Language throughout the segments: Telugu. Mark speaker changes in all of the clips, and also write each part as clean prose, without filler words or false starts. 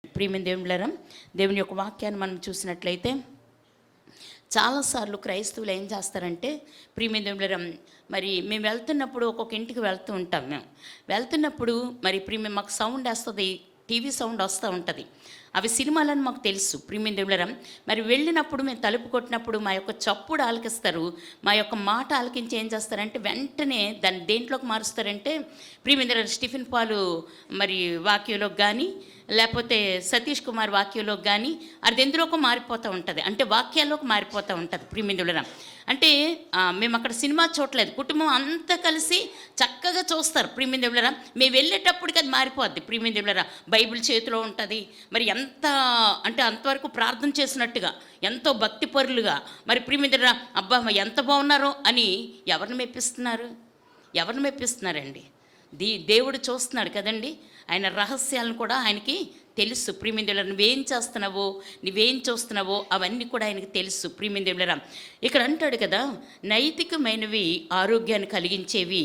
Speaker 1: ప్రియమైన దేవుళ్ళారా, దేవుని యొక్క వాక్యాన్ని మనం చూసినట్లయితే చాలాసార్లు క్రైస్తవులు ఏం చేస్తారంటే, ప్రియమైన దేవుళ్ళారా, మరి మేము వెళ్తున్నప్పుడు ఒక్కొక్క ఇంటికి వెళ్తూ ఉంటాం. మేము వెళ్తున్నప్పుడు మరి మాకు సౌండ్ వస్తుంది, టీవీ సౌండ్ వస్తూ ఉంటుంది. అవి సినిమాలని మాకు తెలుసు. ప్రియమైన దేవుళ్ళారా, మరి వెళ్ళినప్పుడు మేము తలుపు కొట్టినప్పుడు మా యొక్క చప్పుడు ఆలకిస్తారు. మా యొక్క మాట ఆలకించి ఏం చేస్తారంటే వెంటనే దాన్ని దేంట్లోకి మారుస్తారంటే, ప్రియమైన దేవుళ్ళారా, స్టీఫెన్ పాల్ మరి వాక్యంలోకి కానీ, లేకపోతే సతీష్ కుమార్ వాక్యంలోకి కానీ, అది ఎందులోకి మారిపోతూ ఉంటుంది, అంటే వాక్యాల్లోకి మారిపోతూ ఉంటుంది. ప్రియమైన దేవుళ్ళారా, అంటే మేము అక్కడ సినిమా చూడలేదు, కుటుంబం అంతా కలిసి చక్కగా చూస్తారు. ప్రియమైన దేవుళ్ళారా, మేము వెళ్ళేటప్పటికి అది మారిపోద్ది. ప్రియమైన దేవుళ్ళారా, బైబిల్ చేతిలో ఉంటుంది. మరి ఎంత అంటే అంతవరకు ప్రార్థన చేసినట్టుగా, ఎంతో భక్తి పరులుగా, మరి ప్రియమైన దేవుళ్ళారా, అబ్బా ఎంత బాగున్నారో అని ఎవరిని మెప్పిస్తున్నారండి? దేవుడు చూస్తున్నాడు కదండి. ఆయన రహస్యాలను కూడా ఆయనకి తెలుసు. ప్రియమైన దేవుళ్ళారా, నువ్వేం చూస్తున్నావో అవన్నీ కూడా ఆయనకి తెలుసు. ప్రియమైన దేవుళ్ళారా, ఇక్కడ అంటాడు కదా, నైతికమైనవి ఆరోగ్యాన్ని కలిగించేవి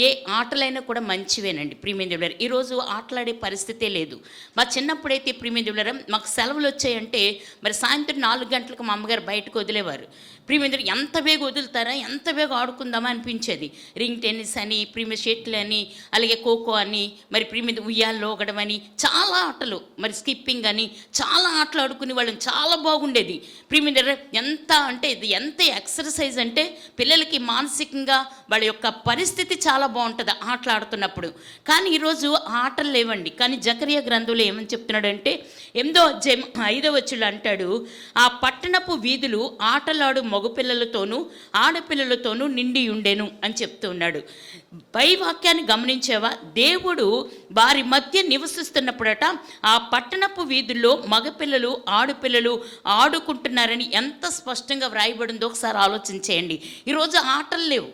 Speaker 1: ఏ ఆటలైనా కూడా మంచివేనండి. ప్రియమైన దేవుళ్ళారా, ఈరోజు ఆటలాడే పరిస్థితే లేదు. మా చిన్నప్పుడైతే ప్రియమైన దేవుళ్ళారా, మాకు సెలవులు వచ్చాయంటే మరి సాయంత్రం 4 గంటలకు మా అమ్మగారు బయటకు వదిలేవారు. ప్రియమైన దేవుళ్ళారా, ఎంత బేగా వదులుతారా, ఎంత బేగా ఆడుకుందామా అనిపించేది. రింగ్ టెన్నిస్ అని, ప్రియమైన షటిల్ అని, అలాగే ఖోఖో అని, మరి ప్రియమైన ఉయ్యాల్లో ఊగడం అని, చాలా ఆటలు, మరి స్కిప్పింగ్ అని, చాలా ఆటలు ఆడుకునే వాళ్ళని. చాలా బాగుండేది. ప్రియమైన దేవుళ్ళారా, ఎంత అంటే ఇది ఎంత ఎక్సర్సైజ్ అంటే పిల్లలకి మానసికంగా వాళ్ళ యొక్క పరిస్థితి చాలా బాగుంటుంది ఆటలు ఆడుతున్నప్పుడు. కానీ ఈరోజు ఆటలు లేవండి. కానీ జకరియా గ్రంథంలో ఏమని చెప్తున్నాడంటే 8వ అధ్యాయం 5వ వచనంలో అంటాడు, ఆ పట్టణపు వీధులు ఆటలాడు మగపిల్లలతోనూ ఆడపిల్లలతోనూ నిండి ఉండెను అని చెప్తూ ఉన్నాడు. పై వాక్యాన్ని గమనించేవా? దేవుడు వారి మధ్య నివసిస్తున్నప్పుడట ఆ పట్టణపు వీధుల్లో మగపిల్లలు ఆడపిల్లలు ఆడుకుంటున్నారని ఎంత స్పష్టంగా వ్రాయబడిందో ఒకసారి ఆలోచించేయండి. ఈరోజు ఆటలు లేవు,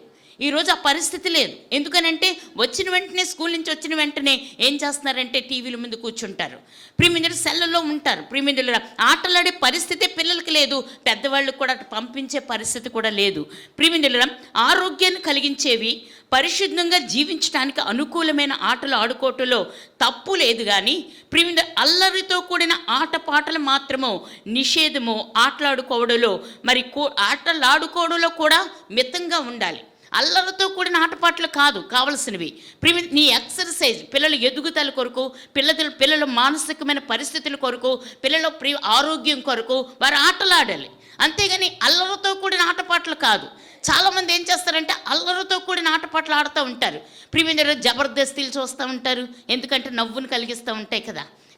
Speaker 1: ఈరోజు ఆ పరిస్థితి లేదు. ఎందుకనంటే వచ్చిన వెంటనే, స్కూల్ నుంచి వచ్చిన వెంటనే ఏం చేస్తున్నారంటే టీవీల ముందు కూర్చుంటారు, ప్రియమైన సెల్లలో ఉంటారు. ప్రియమైన ఆటలాడే పరిస్థితే పిల్లలకి లేదు, పెద్దవాళ్ళకు కూడా పంపించే పరిస్థితి కూడా లేదు. ప్రియమైన ఆరోగ్యాన్ని కలిగించేవి, పరిశుద్ధంగా జీవించడానికి అనుకూలమైన ఆటలు ఆడుకోవటంలో తప్పు లేదు. కానీ ప్రియమైన అల్లరితో కూడిన ఆటపాటలు మాత్రము నిషేధము. ఆటలాడుకోవడంలో మరి ఆటలాడుకోవడంలో కూడా మితంగా ఉండాలి. అల్లరితో కూడిన ఆటపాటలు కాదు కావలసినవి. నీ ఎక్సర్సైజ్, పిల్లల ఎదుగుదల కొరకు, పిల్లల మానసికమైన పరిస్థితుల కొరకు, పిల్లల ఆరోగ్యం కొరకు వారు ఆటలాడాలి. అంతేగాని అల్లరితో కూడిన ఆటపాటలు కాదు. చాలామంది ఏం చేస్తారంటే అల్లరితో కూడిన ఆటపాటలు ఆడుతూ ఉంటారు. ప్రియమైన జబర్దస్తీలు చూస్తూ ఉంటారు, ఎందుకంటే నవ్వును కలిగిస్తూ ఉంటాయి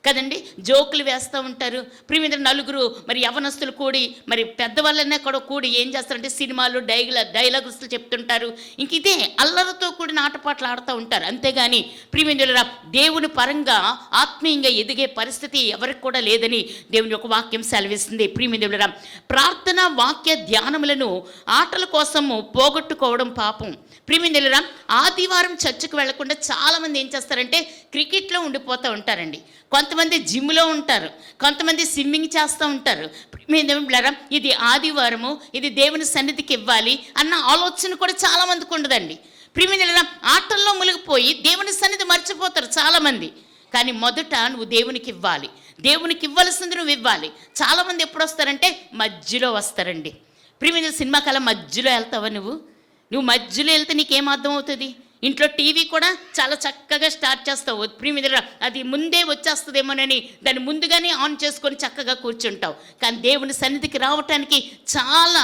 Speaker 1: కదండి, జోకులు వేస్తూ ఉంటారు. ప్రియమైన నలుగురు మరి యవనస్తులు కూడి, మరి పెద్దవాళ్ళనే కూడా కూడి ఏం చేస్తారంటే సినిమాలు డైలాగులు చెప్తుంటారు. ఇంక ఇదే అల్లరితో కూడిన ఆటపాటలు ఆడుతూ ఉంటారు. అంతేగాని ప్రియమైన దేవుని పరంగా ఆత్మీయంగా ఎదిగే పరిస్థితి ఎవరికి కూడా లేదని దేవుని యొక్క వాక్యం సెలవిస్తుంది. ప్రియమైన ప్రార్థన వాక్య ధ్యానములను ఆటల కోసము పోగొట్టుకోవడం పాపం. ప్రియమైన ఆదివారం చర్చకు వెళ్లకుండా చాలామంది ఏం చేస్తారంటే క్రికెట్లో ఉండిపోతూ ఉంటారండి. కొంతమంది జిమ్లో ఉంటారు, కొంతమంది స్విమ్మింగ్ చేస్తూ ఉంటారు. ప్రియమైన ఇది ఆదివారము, ఇది దేవుని సన్నిధికి ఇవ్వాలి అన్న ఆలోచన కూడా చాలామందికి ఉండదండి. ప్రియమైన ఆటల్లో మునిగిపోయి దేవుని సన్నిధి మర్చిపోతారు చాలామంది. కానీ మొదట నువ్వు దేవునికి ఇవ్వాలి, దేవునికి ఇవ్వాల్సింది నువ్వు ఇవ్వాలి. చాలామంది ఎప్పుడు వస్తారంటే మధ్యలో వస్తారండి. ప్రియమైన సినిమా కళ మధ్యలో వెళ్తావా? నువ్వు మధ్యలో వెళ్తే నీకేం అర్థం అవుతుంది? ఇంట్లో టీవీ కూడా చాలా చక్కగా స్టార్ట్ చేస్తావు, ప్రియమైన అది ముందే వచ్చేస్తుందేమోనని దాన్ని ముందుగానే ఆన్ చేసుకొని చక్కగా కూర్చుంటావు. కానీ దేవుని సన్నిధికి రావటానికి చాలా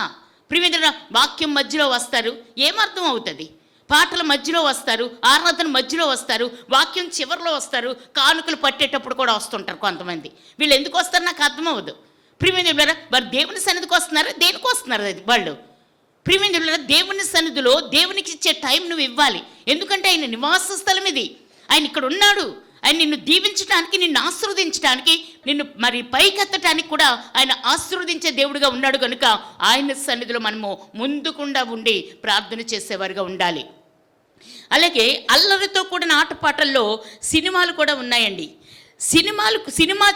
Speaker 1: ప్రియమైన వాక్యం మధ్యలో వస్తారు, ఏమర్థం అవుతుంది? పాటల మధ్యలో వస్తారు, ఆరాధన మధ్యలో వస్తారు, వాక్యం చివరిలో వస్తారు, కానుకలు పట్టేటప్పుడు కూడా వస్తుంటారు కొంతమంది. వీళ్ళు ఎందుకు వస్తారు నాకు అర్థం అవ్వదు. ప్రియమైన వారు దేవుని సన్నిధికి వస్తున్నారు, దేనికి వస్తున్నారు అది వాళ్ళు? ప్రియమైన దేవుని సన్నిధిలో దేవునికి ఇచ్చే టైం నువ్వు ఇవ్వాలి. ఎందుకంటే ఆయన నివాస స్థలం ఇది, ఆయన ఇక్కడ ఉన్నాడు. ఆయన నిన్ను దీవించడానికి, నిన్ను ఆశీర్వదించడానికి, నిన్ను మరి పైకెత్తడానికి కూడా ఆయన ఆశీర్వదించే దేవుడిగా ఉన్నాడు. కనుక ఆయన సన్నిధిలో మనము ముందుకుండా ఉండి ప్రార్థన చేసేవారుగా ఉండాలి. అలాగే అల్లరితో కూడిన ఆటపాటల్లో సినిమాలు కూడా ఉన్నాయండి. సినిమా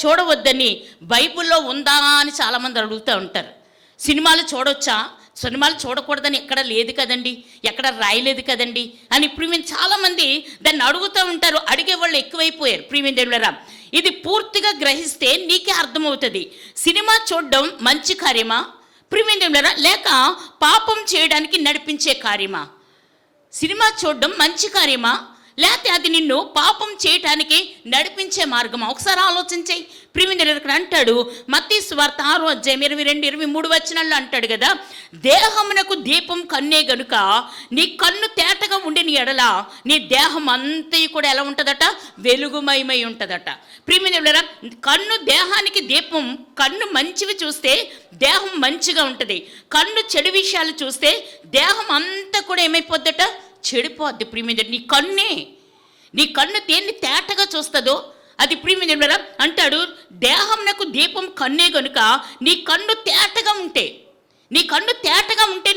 Speaker 1: చూడవద్దని బైబిల్లో ఉందా అని చాలామంది అడుగుతూ ఉంటారు. సినిమాలు చూడొచ్చా? సినిమాలు చూడకూడదని ఎక్కడ లేదు కదండి, ఎక్కడ రాయలేదు కదండి అని ఇప్పుడు మేము చాలామంది దాన్ని అడుగుతూ ఉంటారు. అడిగే వాళ్ళు ఎక్కువైపోయారు. ప్రియమైన దేవుళ్ళారా, ఇది పూర్తిగా గ్రహిస్తే నీకే అర్థమవుతుంది. సినిమా చూడడం మంచి కార్యమా ప్రియమైనదేవులారా, లేక పాపం చేయడానికి నడిపించే కార్యమా? సినిమా చూడడం మంచి కార్యమా, లేకపోతే అది నిన్ను పాపం చేయటానికి నడిపించే మార్గమా? ఒకసారి ఆలోచించేయి. ప్రియమైనదేవులారా, ఇక్కడ అంటాడు మత్తయి సువార్త 6:22-23 వచనాల్లో అంటాడు కదా, దేహమునకు దీపం కన్నే గనుక నీ కన్ను తేటగా ఉండి నీ ఎడల నీ దేహం అంతా కూడా ఎలా ఉంటుందట? వెలుగుమయమై ఉంటుందట. ప్రియమైనదేవులారా, కన్ను దేహానికి దీపం. కన్ను మంచివి చూస్తే దేహం మంచిగా ఉంటుంది. కన్ను చెడు విషయాలు చూస్తే దేహం అంతా కూడా ఏమైపోద్దట? చెడిపోద్ది. ప్రియమైనదేవులారా, నీ కన్ను దేన్ని తేటగా చూస్తుందో అది ప్రియమైనదేవులారా అంటాడు, దేహంనకు దీపం కన్నే గనుక నీ కన్ను తేటగా ఉంటే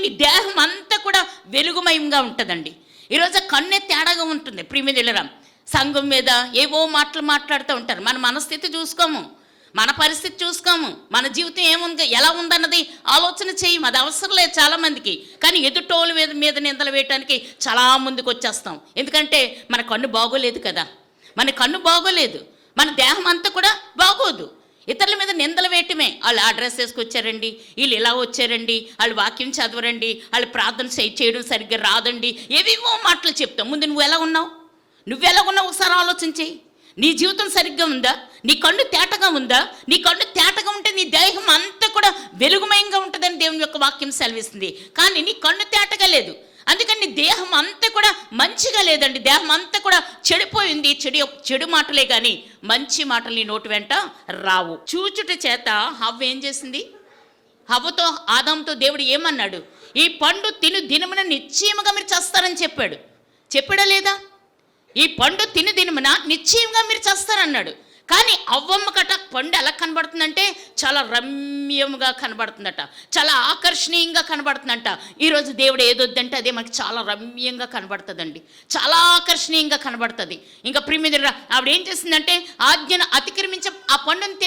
Speaker 1: నీ దేహం అంతా కూడా వెలుగుమయంగా ఉంటుందండి. ఈరోజు కన్నే తేడాగా ఉంటుంది. ప్రియమైనదేవులారా, సంఘం మీద ఏవో మాటలు మాట్లాడుతూ ఉంటారు. మన మనస్థితి చూసుకోము, మన పరిస్థితి చూసుకోము, మన జీవితం ఏముంది ఎలా ఉందన్నది ఆలోచన చేయము. అది అవసరం లేదు చాలామందికి. కానీ ఎదుటోళ్ళ మీద నిందలు వేయటానికి చాలా ముందుకు వచ్చేస్తాం. ఎందుకంటే మన కన్ను బాగోలేదు కదా, మన కన్ను బాగోలేదు, మన దేహం అంతా కూడా బాగోదు. ఇతరుల మీద నిందలు వేయటమే. వాళ్ళు ఆ డ్రెస్ వేసుకొచ్చారండి, వీళ్ళు ఇలా వచ్చారండి, వాళ్ళు వాక్యం చదవరండి, వాళ్ళు ప్రార్థన చేయడం సరిగ్గా రాదండి, ఏవేవో మాటలు చెప్తాం. ముందు నువ్వు ఎలా ఉన్నావు ఒకసారి ఆలోచించి. నీ జీవితం సరిగ్గా ఉందా? నీ కన్ను తేటగా ఉందా? నీ కన్ను తేటగా ఉంటే నీ దేహం అంతా కూడా వెలుగుమయంగా ఉంటుందని దేవుని యొక్క వాక్యం సెలవిస్తుంది. కానీ నీ కన్ను తేటగా లేదు, అందుకని నీ దేహం అంతా కూడా మంచిగా లేదండి. దేహం అంతా కూడా చెడిపోయింది. చెడు మాటలే కానీ మంచి మాటలు నీ నోటి వెంట రావు. చూచుట చేత హవ్వ ఏం చేసింది? హవ్వతో ఆదాముతో దేవుడు ఏమన్నాడు? ఈ పండు తిను దినమున నిశ్చయముగా మీరు చేస్తారని చెప్పాడా లేదా? ఈ పండు తిని దినమున నిశ్చయంగా మీరు చేస్తారన్నాడు. కానీ అవ్వమ్మకట పండు ఎలా కనబడుతుందంటే చాలా రమ్యంగా కనబడుతుందట, చాలా ఆకర్షణీయంగా కనబడుతుందంట. ఈరోజు దేవుడు ఏదొద్దంటే అదే మనకి చాలా రమ్యంగా కనబడుతుందండి, చాలా ఆకర్షణీయంగా కనబడుతుంది. ఇంకా ప్రియమైనదేవులారా, ఆవిడ ఏం చేసిందంటే ఆజ్ఞను అతిక్రమించ ఆ పండును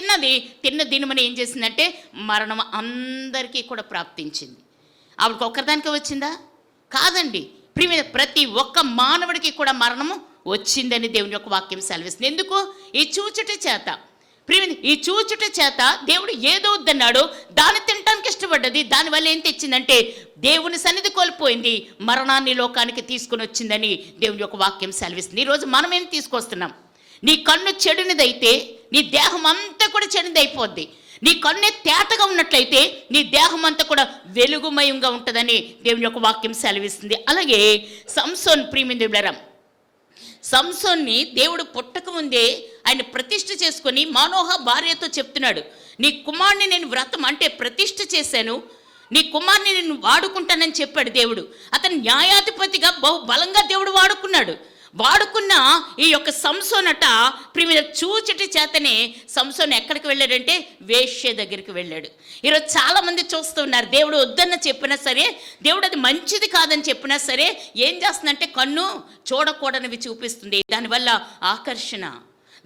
Speaker 1: తిన్న దినమున ఏం చేసిందంటే మరణం అందరికీ కూడా ప్రాప్తించింది. ఆవిడకి ఒక్కదానికే వచ్చిందా? కాదండి. ప్రతి ఒక్క మానవుడికి కూడా మరణము వచ్చిందని దేవుని యొక్క వాక్యం సెలవిస్తుంది. ఎందుకు? ఈ చూచుట చేత దేవుడు ఏదో వద్దన్నాడో దాన్ని తినడానికి ఇష్టపడ్డది. దానివల్ల ఏం తెచ్చిందంటే దేవుని సన్నిధి కోల్పోయింది, మరణాన్ని లోకానికి తీసుకుని వచ్చిందని దేవుని యొక్క వాక్యం సెలవిస్తుంది. ఈరోజు మనం ఏం తీసుకొస్తున్నాం? నీ కన్ను చెడునిదైతే నీ దేహం అంతా కూడా చెడునిదైపోద్ది. నీ కన్నే తేటగా ఉన్నట్లయితే నీ దేహం అంతా కూడా వెలుగుమయంగా ఉంటుందని దేవుని యొక్క వాక్యం సెలవిస్తుంది. అలాగే సంసోన్, ప్రియమైనదేవులారా, సంసోన్ని దేవుడు పుట్టక ముందే ఆయన ప్రతిష్ఠ చేసుకొని మానోహ భార్యతో చెప్తున్నాడు, నీ కుమారుని నేను వ్రతం అంటే ప్రతిష్ఠ చేశాను, నీ కుమారుని నేను వాడుకుంటానని చెప్పాడు దేవుడు. అతను న్యాయాధిపతిగా బహు బలంగా దేవుడు వాడుకున్న ఈ యొక్క సంసోనట ప్రియమైన చూచటి చేతనే సంసోన్ ఎక్కడికి వెళ్ళాడంటే వేశ్య దగ్గరికి వెళ్ళాడు. ఈరోజు చాలామంది చూస్తున్నారు, దేవుడు వద్దన్న చెప్పినా సరే, దేవుడు అది మంచిది కాదని చెప్పినా సరే ఏం చేస్తుందంటే కన్ను చూడకూడనివి చూపిస్తుంది. దానివల్ల ఆకర్షణ,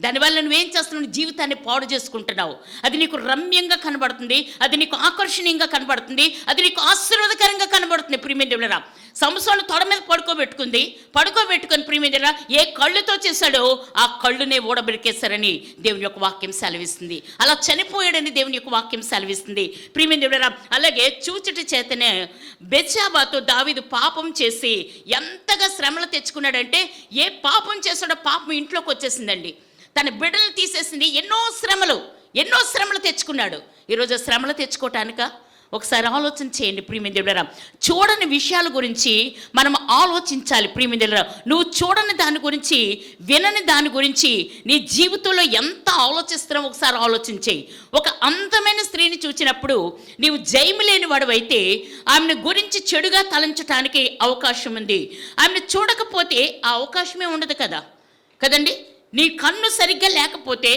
Speaker 1: దానివల్ల నువ్వేం చేస్తున్నావు? జీవితాన్ని పాడు చేసుకుంటున్నావు. అది నీకు రమ్యంగా కనబడుతుంది, అది నీకు ఆకర్షణీయంగా కనబడుతుంది, అది నీకు ఆశీర్వాదకరంగా కనబడుతుంది. ప్రియమైనదేవులారా, సంసోను తొడ మీద పడుకోబెట్టుకొని ప్రియమైనదేవులారా ఏ కళ్ళుతో చేశాడో ఆ కళ్ళునే ఊడబెరికేశారని దేవుని యొక్క వాక్యం సెలవిస్తుంది. అలా చనిపోయాడని దేవుని యొక్క వాక్యం సెలవిస్తుంది. ప్రియమైనదేవులారా, అలాగే చూచుటి చేతనే బెత్షెబాతో దావీదు పాపం చేసి ఎంతగా శ్రమలు తెచ్చుకున్నాడంటే, ఏ పాపం చేశాడో పాపం ఇంట్లోకి వచ్చేసిందండి, తన బిడ్డలు తీసేసింది. ఎన్నో శ్రమలు తెచ్చుకున్నాడు. ఈరోజు శ్రమలు తెచ్చుకోవటానిక ఒకసారి ఆలోచన చేయండి. ప్రియమైనదేవులారా, చూడని విషయాల గురించి మనం ఆలోచించాలి. ప్రియమైనదేవులారా, నువ్వు చూడని దాని గురించి, వినని దాని గురించి నీ జీవితంలో ఎంత ఆలోచిస్తున్నావు ఒకసారి ఆలోచించేయి. ఒక అందమైన స్త్రీని చూసినప్పుడు నీవు జయము లేని వాడు అయితే ఆమెను గురించి చెడుగా తలంచటానికి అవకాశం ఉంది. ఆమెను చూడకపోతే ఆ అవకాశమే ఉండదు కదండి. నీ కన్ను సరిగ్గా లేకపోతే,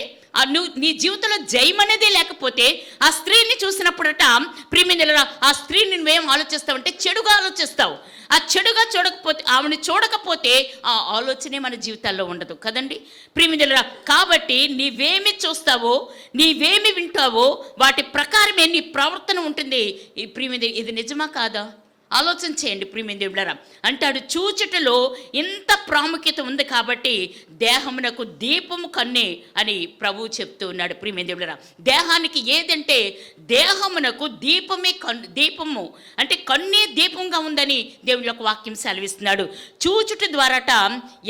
Speaker 1: నీ జీవితంలో జయం అనేది లేకపోతే ఆ స్త్రీని చూసినప్పుడట ప్రియమైనదేవులారా ఆ స్త్రీని నువ్వేం ఆలోచిస్తావంటే చెడుగా ఆలోచిస్తావు. ఆ చెడుగా ఆమెను చూడకపోతే ఆ ఆలోచనే మన జీవితాల్లో ఉండదు కదండి ప్రియమైనదేవులారా. కాబట్టి నీవేమి చూస్తావో, నీవేమి వింటావో వాటి ప్రకారమే నీ ప్రవర్తన ఉంటుంది. ఈ ప్రియమైనది ఇది నిజమా కాదా? ఆలోచన చేయండి ప్రియమైన దేవులారా. అంటాడు చూచుటలో ఇంత ప్రాముఖ్యత ఉంది కాబట్టి దేహమునకు దీపము కన్నే అని ప్రభువు చెప్తూ ఉన్నాడు. ప్రియమైన దేవులారా, దేహానికి ఏదంటే దేహమునకు దీపమే దీపము అంటే కన్నే దీపంగా ఉందని దేవుని యొక్క వాక్యం సెలవిస్తున్నాడు. చూచుట ద్వారాట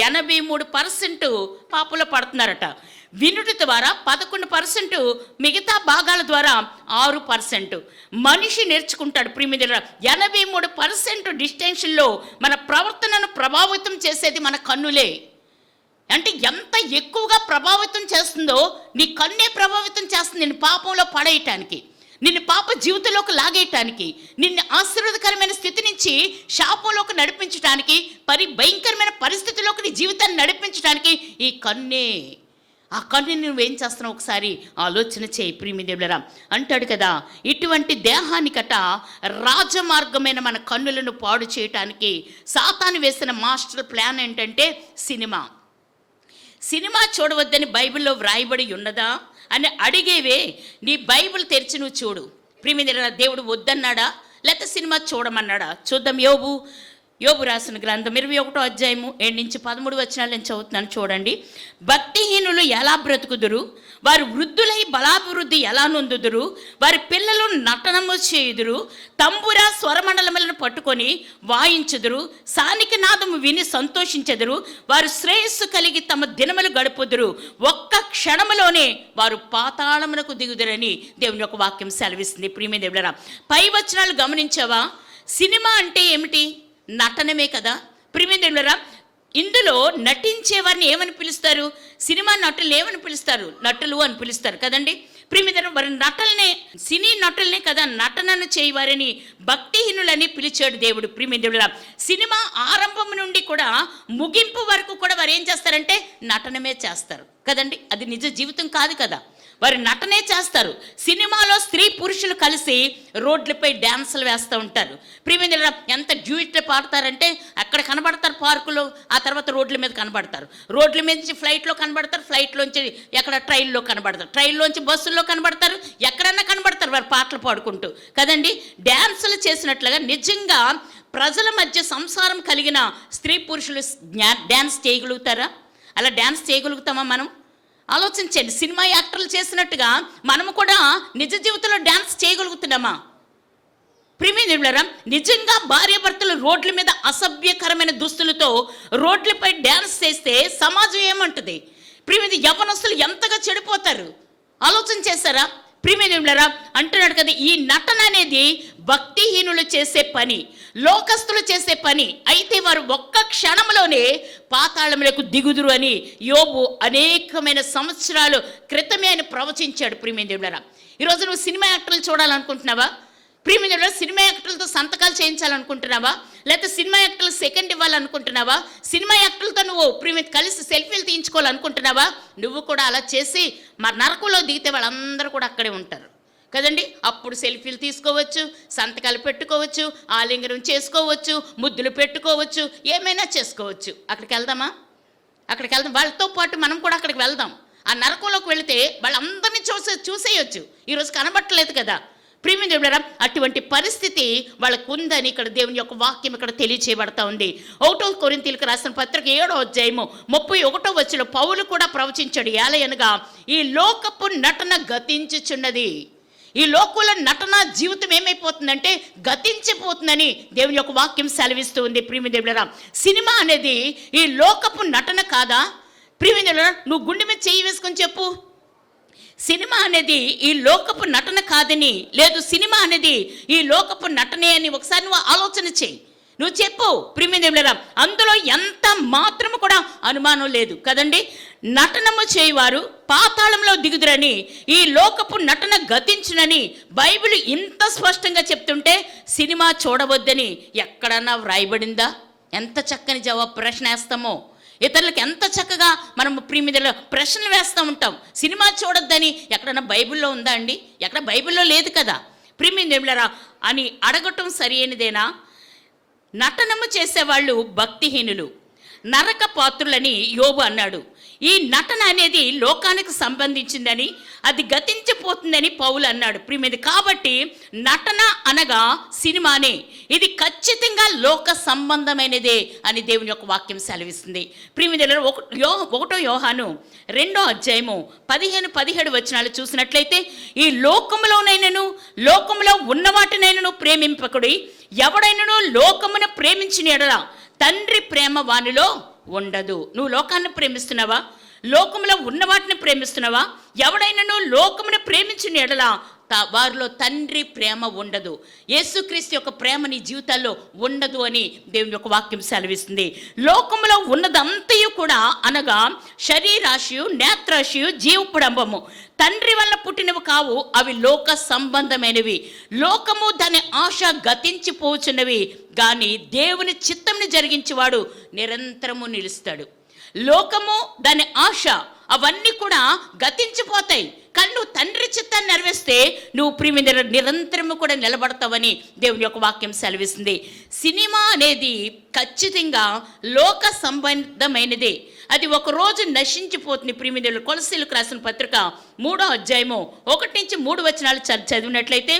Speaker 1: 83% పాపంలో పడుతున్నారట. వినుట ద్వారా 11%, మిగతా భాగాల ద్వారా 6%. మనిషి నేర్చుకుంటాడు. ప్రియమైన 83% డిస్టెన్షన్లో మన ప్రవర్తనను ప్రభావితం చేసేది మన కన్నులే. అంటే ఎంత ఎక్కువగా ప్రభావితం చేస్తుందో నీ కన్నే ప్రభావితం చేస్తుంది నిన్ను పాపంలో పడేయటానికి, నిన్ను పాప జీవితంలోకి లాగేయటానికి, నిన్ను ఆశీర్వాదకరమైన స్థితి నుంచి శాపంలోకి నడిపించడానికి, భయంకరమైన పరిస్థితిలోకి నీ జీవితాన్ని నడిపించడానికి ఈ కన్నే. ఆ కన్ను నువ్వేం చేస్తున్నావు ఒకసారి ఆలోచన చేయి ప్రియమైన దేవులారా. అంటాడు కదా, ఇటువంటి దేహానికట రాజమార్గమైన మన కన్నులను పాడు చేయటానికి సాతాను వేసిన మాస్టర్ ప్లాన్ ఏంటంటే సినిమా చూడవద్దని బైబిల్లో వ్రాయబడి ఉన్నదా అని అడిగేవే. నీ బైబిల్ తెరిచి నువ్వు చూడు ప్రియమైన దేవుడు వద్దన్నాడా లేకపోతే సినిమా చూడమన్నాడా? చూద్దాం. యోబు రాసిన గ్రంథం 21వ అధ్యాయము 7-13 వచనాలు నేను చదువుతున్నాను, చూడండి. భక్తిహీనులు ఎలా బ్రతుకుదురు, వారు వృద్ధులై బలాభివృద్ధి ఎలా నొందుదురు, వారి పిల్లలు నటనము చేయుదురు, తంబుర స్వరమండలములను పట్టుకొని వాయించుదురు, సానిక నాదము విని సంతోషించెదరు, వారు శ్రేయస్సు కలిగి తమ దినములు గడుపుదురు, ఒక్క క్షణములోనే వారు పాతాళమునకు దిగుదురని దేవుని యొక్క వాక్యం సెలవిస్తుంది. ప్రియమైన దేవులారా, పై వచనాలు గమనించావా? సినిమా అంటే ఏమిటి? నటనమే కదా. ప్రియమైన దేవులారా, ఇందులో నటించే వారిని ఏమని పిలుస్తారు? సినిమా నటులు ఏమని పిలుస్తారు? నటులు అని పిలుస్తారు కదండి. ప్రియమైన వారి నటల్నే, సినీ నటులనే కదా నటనను చేయవారని భక్తిహీనులని పిలిచాడు దేవుడు. ప్రియమైన దేవులారా, సినిమా ఆరంభం నుండి కూడా ముగింపు వరకు కూడా వారు ఏం చేస్తారంటే నటనమే చేస్తారు కదండి. అది నిజ జీవితం కాదు కదా, వారు నటనే చేస్తారు. సినిమాలో స్త్రీ పురుషులు కలిసి రోడ్లపై డ్యాన్సులు వేస్తూ ఉంటారు. ప్రియమైన ఎంత డ్యూయెట్లు పాడతారంటే అక్కడ కనబడతారు పార్కులో, ఆ తర్వాత రోడ్ల మీద కనబడతారు, రోడ్ల మీద నుంచి ఫ్లైట్లో కనబడతారు, ఫ్లైట్లోంచి ఎక్కడ ట్రైన్లో కనబడతారు, ట్రైన్లోంచి బస్సుల్లో కనబడతారు, ఎక్కడన్నా కనబడతారు వారు పాటలు పాడుకుంటూ కదండి. డ్యాన్సులు చేసినట్లుగా నిజంగా ప్రజల మధ్య సంసారం కలిగిన స్త్రీ పురుషులు డ్యాన్స్ చేయగలుగుతారా? అలా డ్యాన్స్ చేయగలుగుతామా మనం? ఆలోచించండి. సినిమా యాక్టర్లు చేసినట్టుగా మనము కూడా నిజ జీవితంలో డ్యాన్స్ చేయగలుగుతున్నామా? ప్రియమైన దేవులారా, నిజంగా భార్యాభర్తలు రోడ్ల మీద అసభ్యకరమైన దుస్తులతో రోడ్లపై డ్యాన్స్ చేస్తే సమాజం ఏమంటుంది? ప్రియమైన యవ్వనస్తులు ఎంతగా చెడిపోతారు ఆలోచన చేశారా? ప్రియమైన దేవులారా, అంటున్నాడు కదా, ఈ నటన అనేది భక్తిహీనులు చేసే పని, లోకస్తులు చేసే పని. అయితే వారు ఒక్క క్షణంలోనే పాతాళములకు దిగుదురు అని యోబు అనేకమైన సంవత్సరాలు క్రితమే ఆయన ప్రవచించాడు. ప్రియమైన దేవులారా, ఈరోజు నువ్వు సినిమా యాక్టర్లు చూడాలనుకుంటున్నావా? ప్రియమైన దేవులారా, సినిమా యాక్టర్లతో సంతకాలు చేయించాలనుకుంటున్నావా? లేకపోతే సినిమా యాక్టర్లు సెకండ్ ఇవ్వాలనుకుంటున్నావా? సినిమా యాక్టర్లతో నువ్వు ప్రియమైన కలిసి సెల్ఫీలు తీయించుకోవాలనుకుంటున్నావా? నువ్వు కూడా అలా చేసి మా నరకంలో దిగితే వాళ్ళందరూ కూడా అక్కడే ఉంటారు కదండి. అప్పుడు సెల్ఫీలు తీసుకోవచ్చు, సంతకాలు పెట్టుకోవచ్చు, ఆలింగనం చేసుకోవచ్చు, ముద్దులు పెట్టుకోవచ్చు, ఏమైనా చేసుకోవచ్చు. అక్కడికి వెళ్దామా? అక్కడికి వెళ్దాం. వాళ్ళతో పాటు మనం కూడా అక్కడికి వెళ్దాం. ఆ నరకంలోకి వెళితే వాళ్ళందరినీ చూసేయచ్చు. ఈరోజు కనబట్టలేదు కదా. ప్రియమైన దేవులారా, అటువంటి పరిస్థితి వాళ్ళకు ఉందని ఇక్కడ దేవుని యొక్క వాక్యం ఇక్కడ తెలియచేయబడతా ఉంది. 1 కొరింథీయులకు రాసిన పత్రిక 7వ అధ్యాయము 31వ వచనంలో పౌలు కూడా ప్రవచించాడు. ఏలయనగా ఈ లోకపు నటన గతించుచున్నది. ఈ లోకంలో నటన జీవితం ఏమైపోతుందంటే గతించిపోతుందని దేవుని యొక్క వాక్యం సెలవిస్తూ ఉంది. ప్రియమైన దేవులారా, సినిమా అనేది ఈ లోకపు నటన కాదా? ప్రియమైన దేవులారా, నువ్వు గుండె మీద చేయి వేసుకొని చెప్పు, సినిమా అనేది ఈ లోకపు నటన కాదని, లేదు సినిమా అనేది ఈ లోకపు నటనే అని ఒకసారి నువ్వు ఆలోచన చేయి. నువ్వు చెప్పు ప్రియమైన దేవులారా, అందులో ఎంత మాత్రము కూడా అనుమానం లేదు కదండి. నటనము చేయవారు పాతాళంలో దిగుదురని, ఈ లోకపు నటన గతించునని బైబిల్ ఇంత స్పష్టంగా చెప్తుంటే సినిమా చూడవద్దని ఎక్కడన్నా వ్రాయబడిందా? ఎంత చక్కని జవాబు ప్రశ్న వేస్తామో. ఇతరులకు ఎంత చక్కగా మనం ప్రియమైన ప్రశ్నలు వేస్తూ ఉంటాం. సినిమా చూడొద్దని ఎక్కడన్నా బైబిల్లో ఉందా అండి? ఎక్కడ బైబిల్లో లేదు కదా. ప్రియమైన దేవులారా అని అడగటం సరి అయినదేనా? నటనము చేసేవాళ్ళు భక్తిహీనులు, నరక పాత్రులని యోబు అన్నాడు. ఈ నటన అనేది లోకానికి సంబంధించిందని, అది గతించిపోతుందని పౌలు అన్నాడు ప్రియమైనది. కాబట్టి నటన అనగా సినిమానే, ఇది ఖచ్చితంగా లోక సంబంధమైనదే అని దేవుని యొక్క వాక్యం సెలవిస్తుంది. ప్రియమైనది, 1 యోహాను 2వ అధ్యాయము 15-17 వచనాలు చూసినట్లయితే, ఈ లోకములోనైనను లోకములో ఉన్న వాటినైనను ప్రేమింపకుడి, ఎవడైనను లోకమును ప్రేమించిన ఎడల తండ్రి ప్రేమ వానిలో ఉండదు. నువ్వు లోకాన్ని ప్రేమిస్తున్నావా? లోకములో ఉన్న వాటిని ప్రేమిస్తున్నావా? ఎవడైనాను లోకమును ప్రేమించిన ఎడల వారిలో తండ్రి ప్రేమ ఉండదు. యేసుక్రీస్తు యొక్క ప్రేమ నీ జీవితాల్లో ఉండదు అని దేవుని యొక్క వాక్యం సెలవిస్తుంది. లోకములో ఉన్నదంతయు కూడా అనగా శరీరాశయు, నేత్రాశయు, జీవపుడంబము తండ్రి వల్ల పుట్టినవి కావు, అవి లోక సంబంధమైనవి. లోకము దాని ఆశ గతించిపోచున్నవి, కానీ దేవుని చిత్తంని జరిగించేవాడు నిరంతరము నిలుస్తాడు. లోకము దాని ఆశ అవన్నీ కూడా గతించిపోతాయి, కానీ నువ్వు తండ్రి చిత్తాన్ని నెరవేస్తే నువ్వు ప్రియమైన నిరంతరము కూడా నిలబడతావని దేవుని యొక్క వాక్యం సెలవిస్తుంది. సినిమా అనేది ఖచ్చితంగా లోక సంబంధమైనదే, అది ఒకరోజు నశించిపోతుంది. ప్రియమైన కొలసీలకు రాసిన పత్రిక 3వ అధ్యాయము 1-3 వచనాలు చదివినట్లయితే,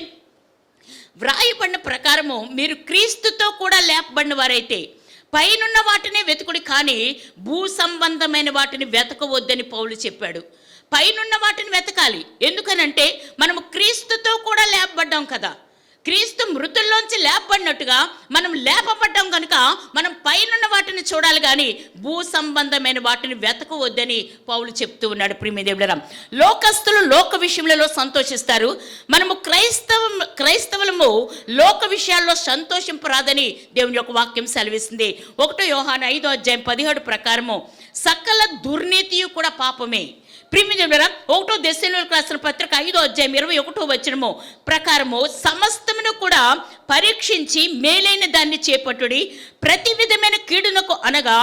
Speaker 1: వ్రాయబడిన ప్రకారము మీరు క్రీస్తుతో కూడా లేపబడిన వారైతే పైనున్న వాటినే వెతుకుడి, కానీ భూ సంబంధమైన వాటిని వెతకవద్దని పౌలు చెప్పాడు. పైనున్న వాటిని వెతకాలి. ఎందుకనంటే మనము క్రీస్తుతో కూడా లేపబడ్డాం కదా. క్రీస్తు మృతుల్లోంచి లేపబడినట్టుగా మనం లేపబడ్డాం కనుక మనం పైనున్న వాటిని చూడాలి, కానీ భూ సంబంధమైన వాటిని వెతకవద్దని పౌలు చెప్తూ ఉన్నాడు. ప్రియదేవులారా, లోకస్తులు లోక విషయంలో సంతోషిస్తారు, మనము క్రైస్తవులము లోక విషయాల్లో సంతోషింపరాదని దేవుని యొక్క వాక్యం సెలవిస్తుంది. 1 యోహాను 5వ అధ్యాయం 17 ప్రకారము సకల దుర్నీతియు కూడా పాపమే. ప్రియదేవులారా, 1 దెస్సలోనికీయులకు రాసిన పత్రిక 5వ అధ్యాయం 21వ వచనము ప్రకారము సమస్తమును కూడా పరీక్షించి మేలైన దాన్ని చేపట్టుడి, ప్రతి విధమైన కీడునకు అనగా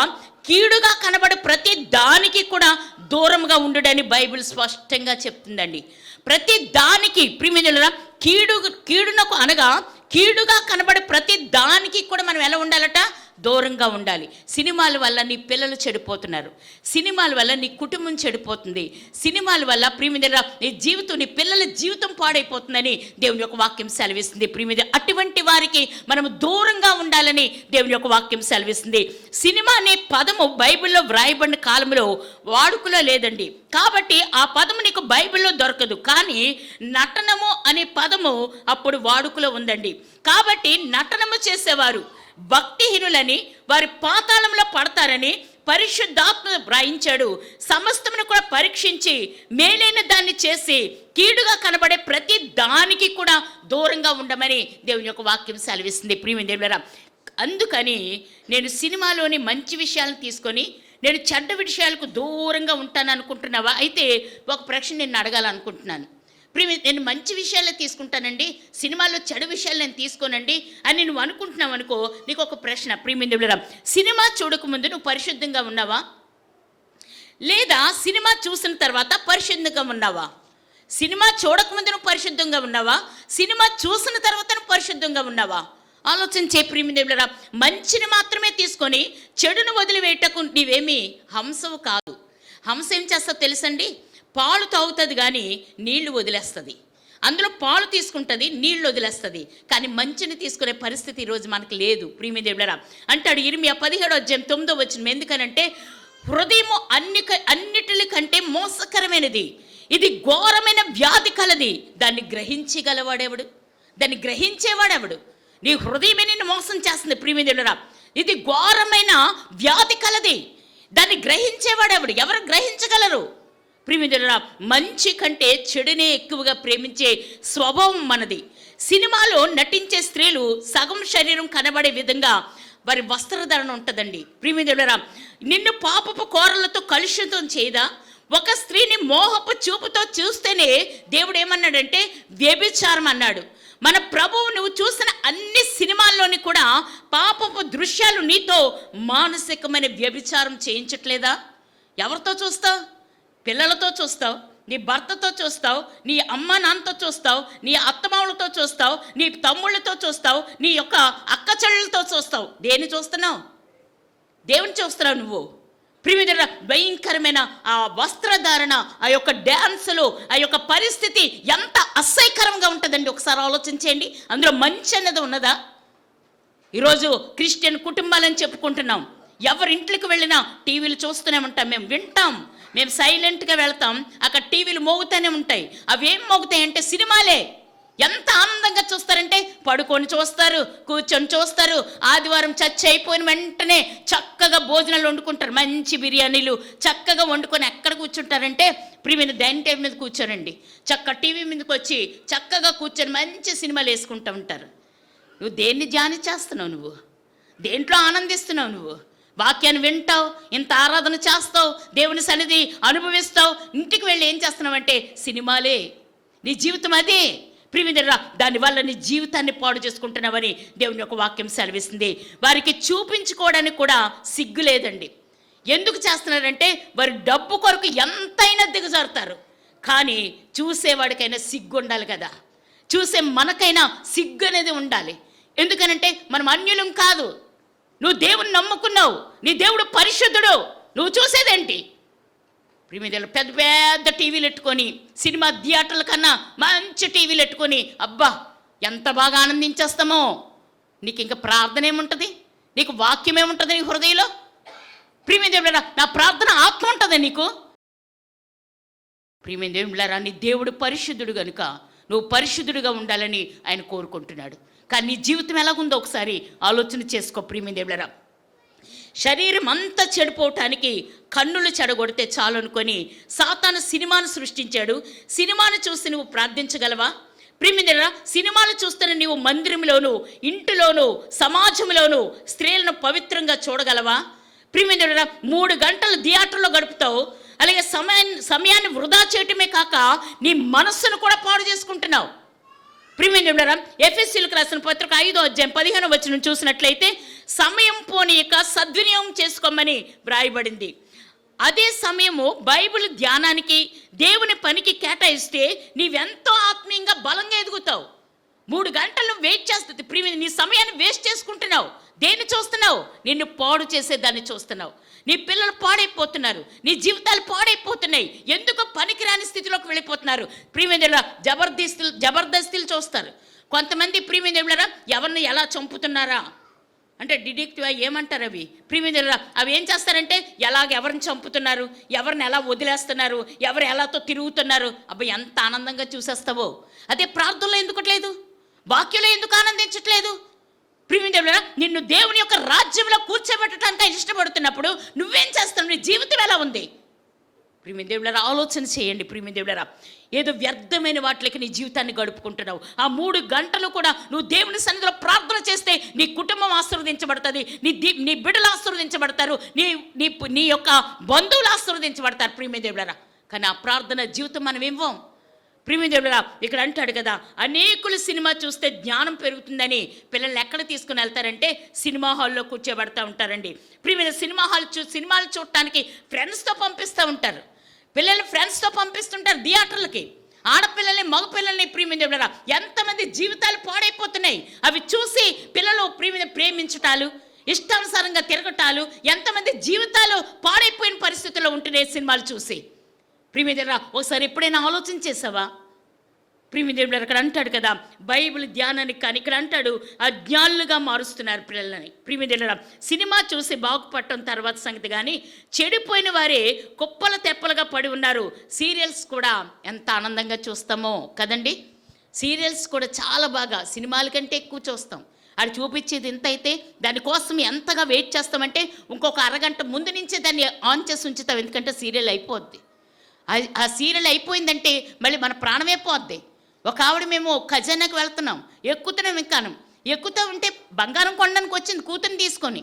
Speaker 1: కీడుగా కనబడే ప్రతి దానికి కూడా దూరంగా ఉండుడని బైబిల్ స్పష్టంగా చెప్తుందండి. ప్రతి దానికి ప్రియదేవులారా, కీడునకు అనగా కీడుగా కనబడే ప్రతి దానికి కూడా మనం ఎలా ఉండాలట? దూరంగా ఉండాలి. సినిమాల వల్ల నీ పిల్లలు చెడిపోతున్నారు, సినిమాల వల్ల నీ కుటుంబం చెడిపోతుంది, సినిమాల వల్ల ప్రియమిత్రులారా నీ జీవితం, నీ పిల్లల జీవితం పాడైపోతుందని దేవుని యొక్క వాక్యం సెలవిస్తుంది. ప్రియమిత్రులారా, అటువంటి వారికి మనము దూరంగా ఉండాలని దేవుని యొక్క వాక్యం సెలవిస్తుంది. సినిమా అనే పదము బైబిల్లో వ్రాయబడిన కాలంలో వాడుకలో లేదండి, కాబట్టి ఆ పదము నీకు బైబిల్లో దొరకదు. కానీ నటనము అనే పదము అప్పుడు వాడుకలో ఉందండి. కాబట్టి నటనము చేసేవారు భక్తిహీనులని, వారి పాతాళంలో పడతారని పరిశుద్ధాత్మ వ్రాయించాడు. సమస్తమును కూడా పరీక్షించి మేలైన దాన్ని చేసి కీడుగా కనబడే ప్రతి దానికి కూడా దూరంగా ఉండమని దేవుని యొక్క వాక్యం సెలవిస్తుంది. ప్రియదేవులారా, అందుకని నేను సినిమాలోని మంచి విషయాలను తీసుకొని నేను చెడ్డ విషయాలకు దూరంగా ఉంటాను అనుకుంటున్నావా? అయితే ఒక ప్రశ్న నేను అడగాలనుకుంటున్నాను. నేను మంచి విషయాలే తీసుకుంటానండి, సినిమాలో చెడు విషయాలు నేను తీసుకోనండి అని నువ్వు అనుకుంటున్నావు అనుకో, నీకు ఒక ప్రశ్న. ప్రియమిత్రులారా, సినిమా చూడకముందు నువ్వు పరిశుద్ధంగా ఉన్నావా? లేదా సినిమా చూసిన తర్వాత పరిశుద్ధంగా ఉన్నావా? సినిమా చూడకముందు నువ్వు పరిశుద్ధంగా ఉన్నావా? సినిమా చూసిన తర్వాత నువ్వు పరిశుద్ధంగా ఉన్నావా? ఆలోచించే. ప్రియమిత్రులారా, మంచిని మాత్రమే తీసుకొని చెడును వదిలివేయటకు నీవేమీ హంసవు కాదు. హంస ఏం చేస్తావు తెలుసండి? పాలు తాగుతుంది కానీ నీళ్లు వదిలేస్తుంది. అందులో పాలు తీసుకుంటుంది, నీళ్లు వదిలేస్తుంది. కానీ మంచిని తీసుకునే పరిస్థితి ఈరోజు మనకు లేదు. ప్రియమిత్రులారా, అంటాడు ఇర్మియా 17వ అధ్యాయం 9వ వచనం, ఎందుకనంటే హృదయము అన్నిటికంటే మోసకరమైనది, ఇది ఘోరమైన వ్యాధి కలది, దాన్ని గ్రహించగలవాడెవడు? దాన్ని గ్రహించేవాడెవడు? నీ హృదయమే నిన్ను మోసం చేస్తుంది. ప్రియమిత్రులారా, ఇది ఘోరమైన వ్యాధి కలది, దాన్ని గ్రహించేవాడెవడు? ఎవరు గ్రహించగలరు? ప్రియమిత్రులారా, మంచి కంటే చెడునే ఎక్కువగా ప్రేమించే స్వభావం మనది. సినిమాలో నటించే స్త్రీలు సగం శరీరం కనబడే విధంగా వారి వస్త్రధారణ ఉంటుందండి. ప్రియమిత్రులారా, నిన్ను పాపపు కోరలతో కలుషితం చేయదా? ఒక స్త్రీని మోహపు చూపుతో చూస్తేనే దేవుడు ఏమన్నాడంటే వ్యభిచారం అన్నాడు. మన ప్రభువు నువ్వు చూసిన అన్ని సినిమాల్లోని కూడా పాపపు దృశ్యాలు నీతో మానసికమైన వ్యభిచారం చేయించట్లేదా? ఎవరితో చూస్తావు? పిల్లలతో చూస్తావు, నీ భర్తతో చూస్తావు, నీ అమ్మ నాన్నతో చూస్తావు, నీ అత్తమావులతో చూస్తావు, నీ తమ్ముళ్ళతో చూస్తావు, నీ యొక్క అక్క చెల్లెలతో చూస్తావు. దేన్ని చూస్తున్నావు? దేవుని చూస్తున్నావు నువ్వు. ప్రియమైన భయంకరమైన ఆ వస్త్రధారణ, ఆ యొక్క డ్యాన్సులు, ఆ యొక్క పరిస్థితి ఎంత అసహ్యకరంగా ఉంటుందండి. ఒకసారి ఆలోచించేయండి. అందులో మంచి అన్నది ఉన్నదా? ఈరోజు క్రిస్టియన్ కుటుంబాలని చెప్పుకుంటున్నాం. ఎవరి ఇంట్లోకి వెళ్ళినా టీవీలు చూస్తూనే ఉంటాం, మేము వింటాం, మేము సైలెంట్గా వెళ్తాం, అక్కడ టీవీలు మోగుతూనే ఉంటాయి. అవి ఏం మోగుతాయంటే సినిమాలే. ఎంత ఆనందంగా చూస్తారంటే పడుకొని చూస్తారు, కూర్చొని చూస్తారు. ఆదివారం చర్చ్ అయిపోయిన వెంటనే చక్కగా భోజనాలు వండుకుంటారు, మంచి బిర్యానీలు చక్కగా వండుకొని ఎక్కడ కూర్చుంటారంటే ప్రియమైన డైనింగ్ టేబుల్ మీద కూర్చోరండి, చక్క టీవీ మీదకి వచ్చి చక్కగా కూర్చొని మంచి సినిమాలు వేసుకుంటూ ఉంటారు. నువ్వు దేన్ని ధ్యానించేస్తున్నావు? నువ్వు దేంట్లో ఆనందిస్తున్నావు? నువ్వు వాక్యాన్ని వింటావు, ఇంత ఆరాధన చేస్తావు, దేవుని సన్నిధి అనుభవిస్తావు, ఇంటికి వెళ్ళి ఏం చేస్తున్నావంటే సినిమాలే. నీ జీవితం అదే. ప్రియమిత్రులారా, దానివల్ల నీ జీవితాన్ని పాడు చేసుకుంటున్నావని దేవుని యొక్క వాక్యం సెలవిస్తుంది. వారికి చూపించుకోవడానికి కూడా సిగ్గు లేదండి. ఎందుకు చేస్తున్నారంటే వారి డబ్బు కొరకు ఎంతైనా దిగజారుతారు. కానీ చూసేవాడికైనా సిగ్గు ఉండాలి కదా, చూసే మనకైనా సిగ్గు అనేది ఉండాలి. ఎందుకనంటే మనం అన్యులం కాదు. నువ్వు దేవుని నమ్ముకున్నావు, నీ దేవుడు పరిశుద్ధుడు. నువ్వు చూసేదేంటి? ప్రియమిత్రులారా, పెద్ద పెద్ద టీవీలు పెట్టుకొని, సినిమా థియేటర్ల కన్నా మంచి టీవీలు పెట్టుకొని అబ్బా ఎంత బాగా ఆనందించేస్తామో. నీకు ఇంకా ప్రార్థన ఏముంటుంది? నీకు వాక్యం ఏముంటుంది నీ హృదయంలో? ప్రియమిత్రులారా, నా ప్రార్థన ఆత్మ ఉంటుంది నీకు. ప్రియమిత్రులారా, నీ దేవుడు పరిశుద్ధుడు కనుక నువ్వు పరిశుద్ధుడిగా ఉండాలని ఆయన కోరుకుంటున్నాడు. కానీ నీ జీవితం ఎలాగుందో ఒకసారి ఆలోచన చేసుకో. ప్రియమిత్రులారా, శరీరం అంతా చెడిపోవటానికి కన్నులు చెడగొడితే చాలు అనుకొని సాతాను సినిమాను సృష్టించాడు. సినిమాను చూసి నువ్వు ప్రార్థించగలవా? ప్రియమిత్రులారా, సినిమాలు చూస్తున్న నీవు మందిరంలోను, ఇంటిలోను, సమాజంలోను స్త్రీలను పవిత్రంగా చూడగలవా? ప్రియమిత్రులారా, 3 గంటలు థియేటర్లో గడుపుతావు. అలాగే సమయాన్ని వృధా చేయటమే కాక నీ మనస్సును కూడా పాడు చేసుకుంటున్నావు. ప్రియమిత్రులారా, ఎఫెసీయులకు రాసిన పత్రిక 5వ అధ్యాయం 15వ వచనం చూసినట్లయితే సమయం పోనీయక సద్వినియోగం చేసుకోమని వ్రాయబడింది. అదే సమయము బైబిల్ ధ్యానానికి, దేవుని పనికి కేటాయిస్తే నీవెంతో ఆత్మీయంగా బలంగా ఎదుగుతావు. 3 గంటలు వెయిట్ చేస్తుంది. ప్రియమిత్రులారా, నీ సమయాన్ని వేస్ట్ చేసుకుంటున్నావు. దేన్ని చూస్తున్నావు? నిన్ను పాడు చేసేదాన్ని చూస్తున్నావు. నీ పిల్లలు పాడైపోతున్నారు, నీ జీవితాలు పాడైపోతున్నాయి. ఎందుకు పనికిరాని స్థితిలోకి వెళ్ళిపోతున్నారు? ప్రియమిత్రులారా, జబర్దస్తులు చూస్తారు కొంతమంది. ప్రియమిత్రులారా, ఎవరిని ఎలా చంపుతున్నారా అంటే డిటెక్టివ్ ఏమంటారు అవి? ప్రియమిత్రులారా, అవి ఏం చేస్తారంటే ఎవరిని చంపుతున్నారు, ఎవరిని ఎలా వదిలేస్తున్నారు, ఎవరు ఎలాతో తిరుగుతున్నారు. అబ్బాయి ఎంత ఆనందంగా చూసేస్తావో. అదే ప్రార్థనలో ఎందుకట్లేదు? వాక్యంలో ఎందుకు ఆనందించట్లేదు? ప్రియమిత్రులారా, నిన్ను దేవుని యొక్క రాజ్యంలో కూర్చోబెట్టడానికి ఇష్టపడుతున్నప్పుడు నువ్వేం చేస్తావు? నీ జీవితం ఎలా ఉంది? ప్రియమిత్రులారా, ఆలోచన చేయండి. ప్రియమిత్రులారా, ఏదో వ్యర్థమైన వాటికి నీ జీవితాన్ని గడుపుకుంటున్నావు. ఆ 3 గంటలు కూడా నువ్వు దేవుని సన్నిధిలో ప్రార్థన చేస్తే నీ కుటుంబం ఆశీర్వదించబడుతుంది, నీ బిడ్డలు ఆశీర్వదించబడతారు, నీ యొక్క బంధువులు ఆశీర్వదించబడతారు. ప్రియమిత్రులారా, కానీ ఆ ప్రార్థన జీవితం మనం ఇవ్వం. ప్రియమిత్రులారా, ఇక్కడ అంటాడు కదా, అనేకులు సినిమా చూస్తే జ్ఞానం పెరుగుతుందని పిల్లల్ని ఎక్కడ తీసుకుని వెళ్తారంటే సినిమా హాల్లో కూర్చోబెడతా ఉంటారండి. ప్రియమిత్రులారా, సినిమాలు చూడటానికి ఫ్రెండ్స్తో పంపిస్తూ ఉంటారు. పిల్లల్ని ఫ్రెండ్స్తో పంపిస్తుంటారు థియేటర్లకి. ఆడపిల్లల్ని, మగపిల్లల్ని. ప్రియమిత్రులారా, ఎంతమంది జీవితాలు పాడైపోతున్నాయి. అవి చూసి పిల్లలు ప్రేమించటాలు, ఇష్టానుసారంగా తిరగటాలు, ఎంతమంది జీవితాలు పాడైపోయిన పరిస్థితుల్లో ఉంటున్నాయి సినిమాలు చూసి. ప్రియమిత్రులారా, ఒకసారి ఎప్పుడైనా ఆలోచన చేసావా? ప్రియమిత్రులారా, ఇక్కడ అంటాడు కదా, బైబిల్ ధ్యానానికి కానీ ఇక్కడ అంటాడు అజ్ఞానులుగా మారుస్తున్నారు పిల్లలని. ప్రియమిత్రులారా, సినిమా చూసి బాగుపడటం తర్వాత సంగతి కానీ చెడిపోయిన వారే కుప్పల తెప్పలుగా పడి ఉన్నారు. సీరియల్స్ కూడా ఎంత ఆనందంగా చూస్తామో కదండి. సీరియల్స్ కూడా చాలా బాగా సినిమాల కంటే ఎక్కువ చూస్తాం. అది చూపించేది ఎంత అయితే దానికోసం ఎంతగా వెయిట్ చేస్తామంటే ఇంకొక అరగంట ముందు నుంచే దాన్ని ఆన్ చేసి ఉంచుతాం. ఎందుకంటే సీరియల్ అయిపోద్ది. ఆ సీరియల్ అయిపోయిందంటే మళ్ళీ మన ప్రాణమే పోద్ది. ఒక ఆవిడ మేము ఖజానాకి వెళ్తున్నాం, ఎక్కుతూ ఉంటే బంగారం కొనడానికి వచ్చింది కూతుర్ని తీసుకొని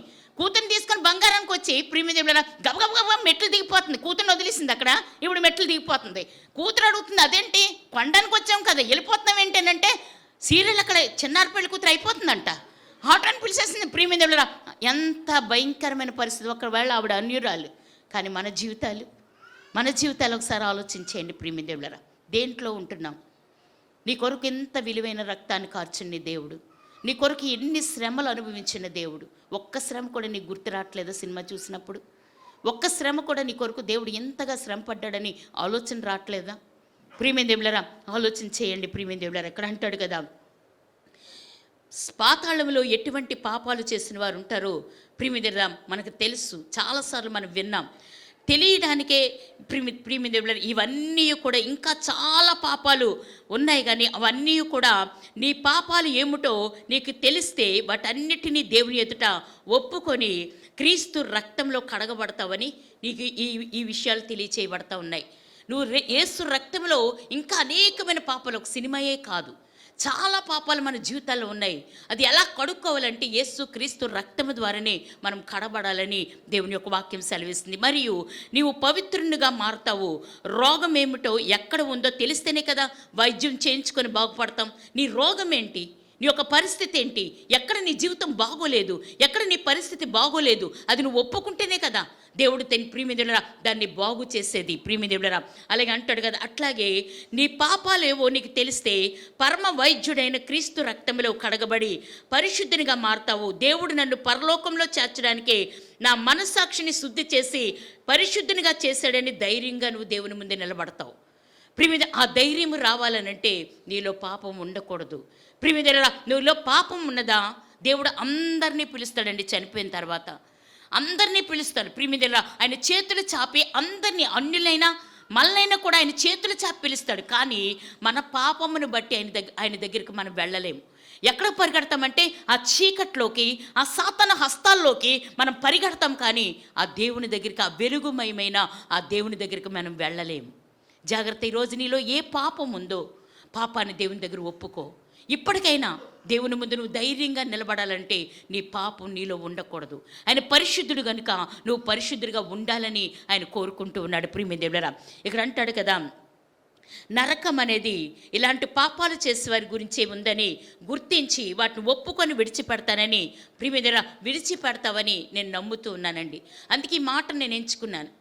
Speaker 1: బంగారానికి వచ్చి ప్రియమిత్రులారా గబగబ మెట్లు దిగిపోతుంది. కూతుర్ని వదిలేసింది అక్కడ, ఇప్పుడు మెట్లు దిగిపోతుంది. కూతురు అడుగుతుంది, అదేంటి కొనడానికి వచ్చాం కదా వెళ్ళిపోతున్నాం ఏంటంటే సీరియల్ అక్కడ చిన్నారి పెళ్లి కూతురు అయిపోతుందంట. ఆటోని పిలిచేసింది. ప్రియమిత్రులారా, ఎంత భయంకరమైన పరిస్థితి. ఒకవేళ ఆవిడ అన్యురాలు. కానీ మన జీవితాలు ఒకసారి ఆలోచించేయండి. ప్రియమిత్రులారా, దేంట్లో ఉంటున్నాం? నీ కొరకు ఎంత విలువైన రక్తాన్ని కార్చిన దేవుడు, నీ కొరకు ఎన్ని శ్రమలు అనుభవించిన దేవుడు, ఒక్క శ్రమ కూడా నీకు గుర్తు రావట్లేదా? సినిమా చూసినప్పుడు ఒక్క శ్రమ కూడా నీ కొరకు దేవుడు ఎంతగా శ్రమ పడ్డాడని ఆలోచన రావట్లేదా? ప్రియమైన దేవులారా, ఆలోచన చేయండి. ప్రియమైన దేవులారా, ఇక్కడ అంటాడు కదా, పాతాళంలో ఎటువంటి పాపాలు చేసిన వారు ఉంటారో ప్రియమైన దేవులారా మనకు తెలుసు, చాలాసార్లు మనం విన్నాం. తెలియడానికే ప్రియమైన దేవులారా ఇవన్నీ కూడా ఇంకా చాలా పాపాలు ఉన్నాయి, కానీ అవన్నీ కూడా నీ పాపాలు ఏమిటో నీకు తెలిస్తే వాటన్నిటినీ దేవుని ఎదుట ఒప్పుకొని క్రీస్తు రక్తంలో కడగబడతావని నీకు ఈ విషయాలు తెలియచేయబడతా ఉన్నాయి. నువ్వు యేసు రక్తంలో ఇంకా అనేకమైన పాపాలు, ఒక సినిమాయే కాదు, చాలా పాపాలు మన జీవితాల్లో ఉన్నాయి. అది ఎలా కడుక్కోవాలంటే యేసు క్రీస్తు రక్తము ద్వారానే మనం కడబడాలని దేవుని యొక్క వాక్యం సెలవిస్తుంది. మరియు నీవు పవిత్రునిగా మారుతావు. రోగం ఏమిటో ఎక్కడ ఉందో తెలిస్తేనే కదా వైద్యం చేయించుకొని బాగుపడతాం. నీ రోగం ఏంటి, నీ యొక్క పరిస్థితి ఏంటి, ఎక్కడ నీ జీవితం బాగోలేదు, ఎక్కడ నీ పరిస్థితి బాగోలేదు, అది నువ్వు ఒప్పుకుంటేనే కదా దేవుడు ప్రియమైన దేవులారా దాన్ని బాగు చేసేది. ప్రియమైన దేవులారా అలాగే అంటాడు కదా, అట్లాగే నీ పాపాలేవో నీకు తెలిస్తే పరమ వైద్యుడైన క్రీస్తు రక్తంలో కడగబడి పరిశుద్ధినిగా మారుతావు. దేవుడు నన్ను పరలోకంలో చేర్చడానికే నా మనస్సాక్షిని శుద్ధి చేసి పరిశుద్ధినిగా చేశాడని ధైర్యంగా నువ్వు దేవుని ముందే నిలబడతావు. ప్రియమైన ఆ ధైర్యం రావాలనంటే నీలో పాపం ఉండకూడదు. ప్రియమైన నువ్వులో పాపం ఉన్నదా, దేవుడు అందరినీ పిలుస్తాడండి. చనిపోయిన తర్వాత అందరినీ పిలుస్తాడు. ప్రియమైన ఆయన చేతులు చాపి అందరినీ, అన్యులైనా మళ్ళైనా కూడా ఆయన చేతులు చాపి పిలుస్తాడు. కానీ మన పాపమును బట్టి ఆయన దగ్గరికి మనం వెళ్ళలేము. ఎక్కడ పరిగెడతామంటే ఆ చీకట్లోకి, ఆ సాతాన హస్తాల్లోకి మనం పరిగెడతాం, కానీ ఆ దేవుని దగ్గరికి, ఆ వెలుగుమయమైన ఆ దేవుని దగ్గరికి మనం వెళ్ళలేము. జాగ్రత్త, ఈరోజు నీలో ఏ పాపం ఉందో పాపాన్ని దేవుని దగ్గర ఒప్పుకో. ఇప్పటికైనా దేవుని ముందు నువ్వు ధైర్యంగా నిలబడాలంటే నీ పాపం నీలో ఉండకూడదు. ఆయన పరిశుద్ధుడు కనుక నువ్వు పరిశుద్ధుడిగా ఉండాలని ఆయన కోరుకుంటూ ఉన్నాడు. ప్రియమైన దేవులారా ఇక్కడ అంటాడు కదా, నరకం అనేది ఇలాంటి పాపాలు చేసేవారి గురించే ఉందని గుర్తించి వాటిని ఒప్పుకొని విడిచిపెడతానని, ప్రియమైన విడిచిపెడతావని నేను నమ్ముతూ ఉన్నానండి. అందుకే ఈ మాట నేను ఎంచుకున్నాను.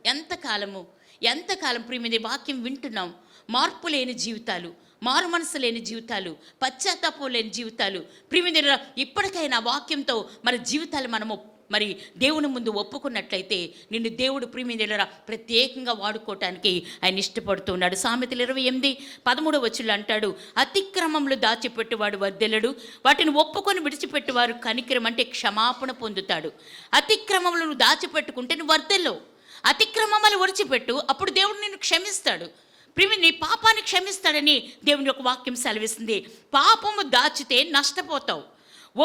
Speaker 1: ఎంతకాలం ప్రియమైన వాక్యం వింటున్నాం, మార్పు లేని జీవితాలు, మారు మనసు లేని జీవితాలు, పశ్చాత్తాపం లేని జీవితాలు. ప్రియమైన ఇప్పటికైనా వాక్యంతో మన జీవితాలు మనము మరి దేవుని ముందు ఒప్పుకున్నట్లయితే నిన్ను దేవుడు ప్రియమైన ప్రత్యేకంగా వాడుకోవటానికి ఆయన ఇష్టపడుతున్నాడు. సామెతలు 28:13 అంటాడు, అతిక్రమములు దాచిపెట్టువాడు వర్ధెలడు, వాటిని ఒప్పుకొని విడిచిపెట్టువారు కనికరం అంటే క్షమాపణ పొందుతాడు. అతిక్రమములను దాచిపెట్టుకుంటే నువ్వు వర్ధెల్లో, అతిక్రమములు విడిచిపెట్టు, అప్పుడు దేవుడు నిన్ను క్షమిస్తాడు. ప్రియమైన నీ పాపాన్ని క్షమిస్తాడని దేవుని యొక్క వాక్యం సెలవిస్తుంది. పాపము దాచితే నష్టపోతావు,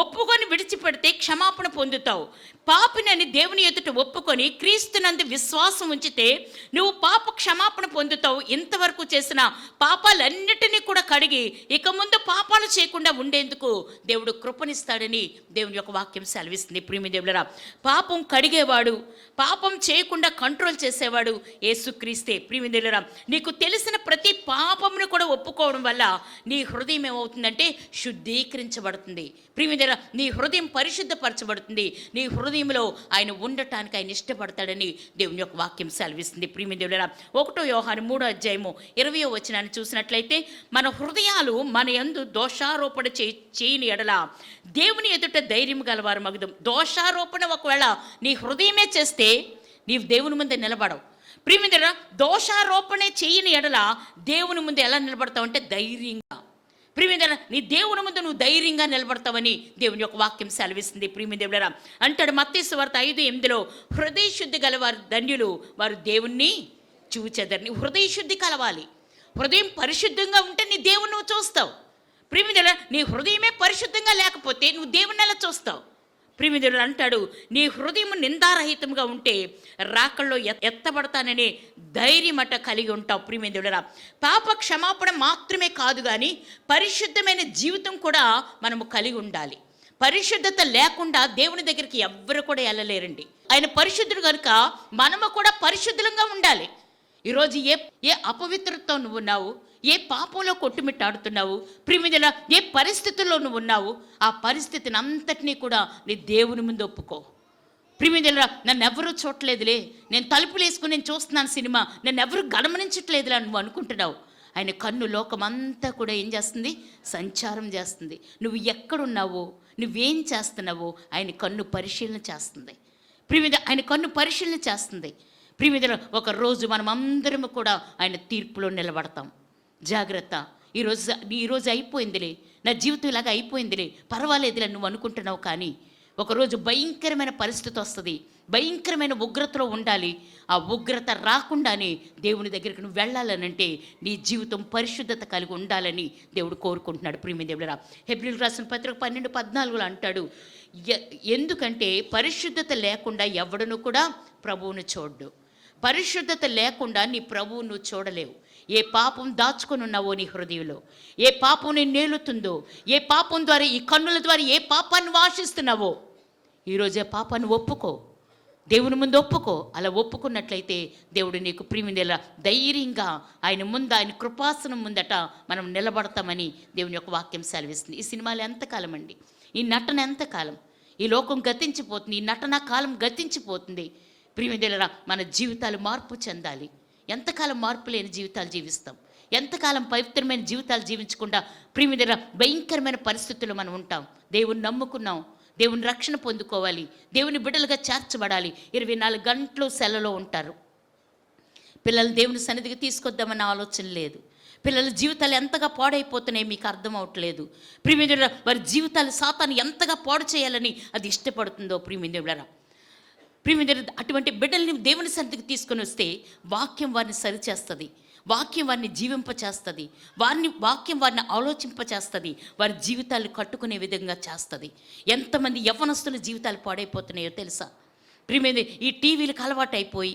Speaker 1: ఒప్పుకొని విడిచిపెడితే క్షమాపణ పొందుతావు. పాపినని దేవుని ఎదుట ఒప్పుకొని క్రీస్తునందు విశ్వాసం ఉంచితే నువ్వు పాప క్షమాపణ పొందుతావు. ఇంతవరకు చేసిన పాపాలన్నిటినీ కూడా కడిగి ఇక ముందు పాపాలు చేయకుండా ఉండేందుకు దేవుడు కృపనిస్తాడని దేవుని యొక్క వాక్యం సెలవిస్తుంది. ప్రియమైన దేవులారా పాపం కడిగేవాడు, పాపం చేయకుండా కంట్రోల్ చేసేవాడు యేసుక్రీస్తే. ప్రియమైన దేవులారా నీకు తెలిసిన ప్రతి పాపమును కూడా ఒప్పుకోవడం వల్ల నీ హృదయం ఏమవుతుందంటే శుద్ధీకరించబడుతుంది. ప్రియమైన నీ హృదయం పరిశుద్ధపరచబడుతుంది. నీ హృదయంలో ఆయన ఉండటానికి ఆయన ఇష్టపడతాడని దేవుని యొక్క వాక్యం సెలవిస్తుంది. ప్రియమైన దేవులారా 1 యోహాను 3:20 చూసినట్లయితే మన హృదయాలు మన యందు దోషారోపణ చేయని ఎడల దేవుని ఎదుట ధైర్యం గలవారు మగుదం. దోషారోపణ ఒకవేళ నీ హృదయమే చేస్తే నీవు దేవుని ముందే నిలబడవు. ప్రియమైన దోషారోపణే చేయని ఎడల దేవుని ముందు ఎలా నిలబడతావు అంటే ధైర్యంగా. ప్రియమైన నీ దేవుని ముందు నువ్వు ధైర్యంగా నిలబడతావని దేవుని యొక్క వాక్యం సెలవిస్తుంది. ప్రియమైన దేవులారా అంటాడు మత్తయి సువార్త 5:8 హృదయ శుద్ధి గలవారు ధన్యులు, వారు దేవుణ్ణి చూచెదరు. హృదయ శుద్ధి కలవాలి. హృదయం పరిశుద్ధంగా ఉంటే నీ దేవుని నువ్వు చూస్తావు. ప్రియమైన నీ హృదయమే పరిశుద్ధంగా లేకపోతే నువ్వు దేవుని ఎలా చూస్తావు? ప్రియమిత్రుడు అంటాడు నీ హృదయం నిందారహితంగా ఉంటే రాకల్లో ఎత్తబడతాననే ధైర్యమట కలిగి ఉంటావు. ప్రియమిత్రుడరా పాప క్షమాపణ మాత్రమే కాదు కానీ పరిశుద్ధమైన జీవితం కూడా మనము కలిగి ఉండాలి. పరిశుద్ధత లేకుండా దేవుని దగ్గరికి ఎవ్వరు కూడా వెళ్ళలేరండి. ఆయన పరిశుద్ధుడు కనుక మనము కూడా పరిశుద్ధంగా ఉండాలి. ఈరోజు ఏ అపవిత్రతతో నువ్వు ఉన్నావు, ఏ పాపంలో కొట్టుమిట్టాడుతున్నావు, ప్రియమిత్రుల ఏ పరిస్థితుల్లో నువ్వు ఉన్నావు, ఆ పరిస్థితిని అంతటినీ కూడా నీ దేవుని ముందు ఒప్పుకో. ప్రియమిత్రుల నన్ను ఎవరూ చూడలేదులే, నేను తలుపులు వేసుకుని నేను చూస్తున్నాను సినిమా, నన్ను ఎవరు గమనించట్లేదులే నువ్వు అనుకుంటున్నావు. ఆయన కన్ను లోకమంతా కూడా ఏం చేస్తుంది? సంచారం చేస్తుంది. నువ్వు ఎక్కడున్నావో, నువ్వేం చేస్తున్నావో ఆయన కన్ను పరిశీలన చేస్తుంది. ప్రియమిత్రుల ఆయన కన్ను పరిశీలన చేస్తుంది. ప్రియమిత్రుల, ఒక రోజు మనం అందరం కూడా ఆయన తీర్పులో నిలబడతాం. జాగ్రత్త. ఈరోజు అయిపోయిందిలే, నా జీవితం ఇలాగ అయిపోయిందిలే, పర్వాలేదులే నువ్వు అనుకుంటున్నావు. కానీ ఒకరోజు భయంకరమైన పరిస్థితి వస్తుంది, భయంకరమైన ఉగ్రతలో ఉండాలి. ఆ ఉగ్రత రాకుండానే దేవుని దగ్గరికి నువ్వు వెళ్ళాలనంటే నీ జీవితం పరిశుద్ధత కలిగి ఉండాలని దేవుడు కోరుకుంటున్నాడు. ప్రియమిత్రులారా, హెబ్రీయులకు రాసిన పత్రిక 12:14 అంటాడు, ఎందుకంటే పరిశుద్ధత లేకుండా ఎవడును కూడా ప్రభువును చూడ్డు. పరిశుద్ధత లేకుండా నీ ప్రభువు నువ్వు చూడలేవు. ఏ పాపం దాచుకొని ఉన్నావో నీ హృదయంలో, ఏ పాపం నేను నేలుతుందో, ఏ పాపం ద్వారా, ఈ కన్నుల ద్వారా ఏ పాపాన్ని వాసిస్తున్నావో, ఈరోజే పాపాన్ని ఒప్పుకో, దేవుని ముందు ఒప్పుకో. అలా ఒప్పుకున్నట్లయితే దేవుడు నీకు ప్రియమిత్రులారా ధైర్యంగా ఆయన ముందు, ఆయన కృపాసనం ముందట మనం నిలబడతామని దేవుని యొక్క వాక్యం సెలవిస్తుంది. ఈ సినిమాలు ఎంతకాలం అండి? ఈ నటన ఎంతకాలం? ఈ లోకం గతించిపోతుంది, ఈ నటన కాలం గతించిపోతుంది. ప్రియమిత్రులారా, మన జీవితాలు మార్పు చెందాలి. ఎంతకాలం మార్పు లేని జీవితాలు జీవిస్తాం? ఎంతకాలం పవిత్రమైన జీవితాలు జీవించకుండా ప్రియమిత్రులారా భయంకరమైన పరిస్థితుల్లో మనం ఉంటాం. దేవుని నమ్ముకున్నాం, దేవుని రక్షణ పొందుకోవాలి, దేవుని బిడ్డలుగా చేర్చబడాలి. 24 గంటలు సెలలో ఉంటారు. పిల్లలు దేవుని సన్నిధికి తీసుకొద్దామన్న ఆలోచన లేదు. పిల్లల జీవితాలు ఎంతగా పాడైపోతున్నాయి మీకు అర్థం అవట్లేదు. ప్రియమిత్రులారా, వారి జీవితాలు సాతాను ఎంతగా పాడు చేయాలని అది ఇష్టపడుతుందో. ప్రియమిత్రులారా, అటువంటి బిడ్డల్ని దేవుని సన్నిధికి తీసుకొని వస్తే వాక్యం వారిని సరిచేస్తుంది, వాక్యం వారిని జీవింపచేస్తుంది, వాక్యం వారిని ఆలోచింపచేస్తుంది, వారి జీవితాలు కట్టుకునే విధంగా చేస్తుంది. ఎంతమంది యవ్వనస్తుల జీవితాలు పాడైపోతున్నాయో తెలుసా? ప్రియమైన ఈ టీవీలకు అలవాటైపోయి,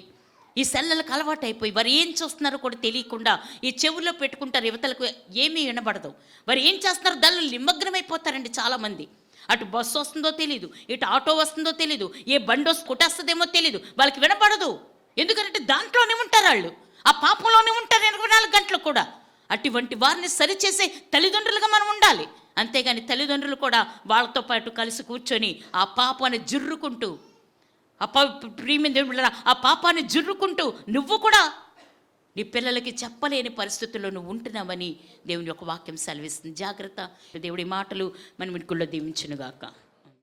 Speaker 1: ఈ సెల్లలకు అలవాటైపోయి వారు ఏం చూస్తున్నారో కూడా తెలియకుండా ఈ చెవుల్లో పెట్టుకుంటారు, యువతలకు ఏమీ వినబడదు. వారు ఏం చేస్తున్నారో దానిలో నిమగ్నమైపోతారండి చాలామంది. అటు బస్సు వస్తుందో తెలీదు, ఇటు ఆటో వస్తుందో తెలీదు, ఏ బండి కొట్టేస్తుందేమో తెలీదు, వాళ్ళకి వినపడదు. ఎందుకంటే దాంట్లోనే ఉంటారు, వాళ్ళు ఆ పాపంలోనే ఉంటారు 24 గంటలు కూడా. అటువంటి వారిని సరిచేసే తల్లిదండ్రులుగా మనం ఉండాలి. అంతేగాని తల్లిదండ్రులు కూడా వాళ్ళతో పాటు కలిసి కూర్చొని ఆ పాపాన్ని జుర్రుకుంటూ, ఆ పాపాన్ని జుర్రుకుంటూ నువ్వు కూడా నీ పిల్లలకి చెప్పలేని పరిస్థితుల్లో నువ్వు ఉంటున్నావని దేవుని యొక్క వాక్యం సెలవిస్తుంది. జాగ్రత్త. దేవుడి మాటలు మన మిడుకుల్లో దీవించునుగాక.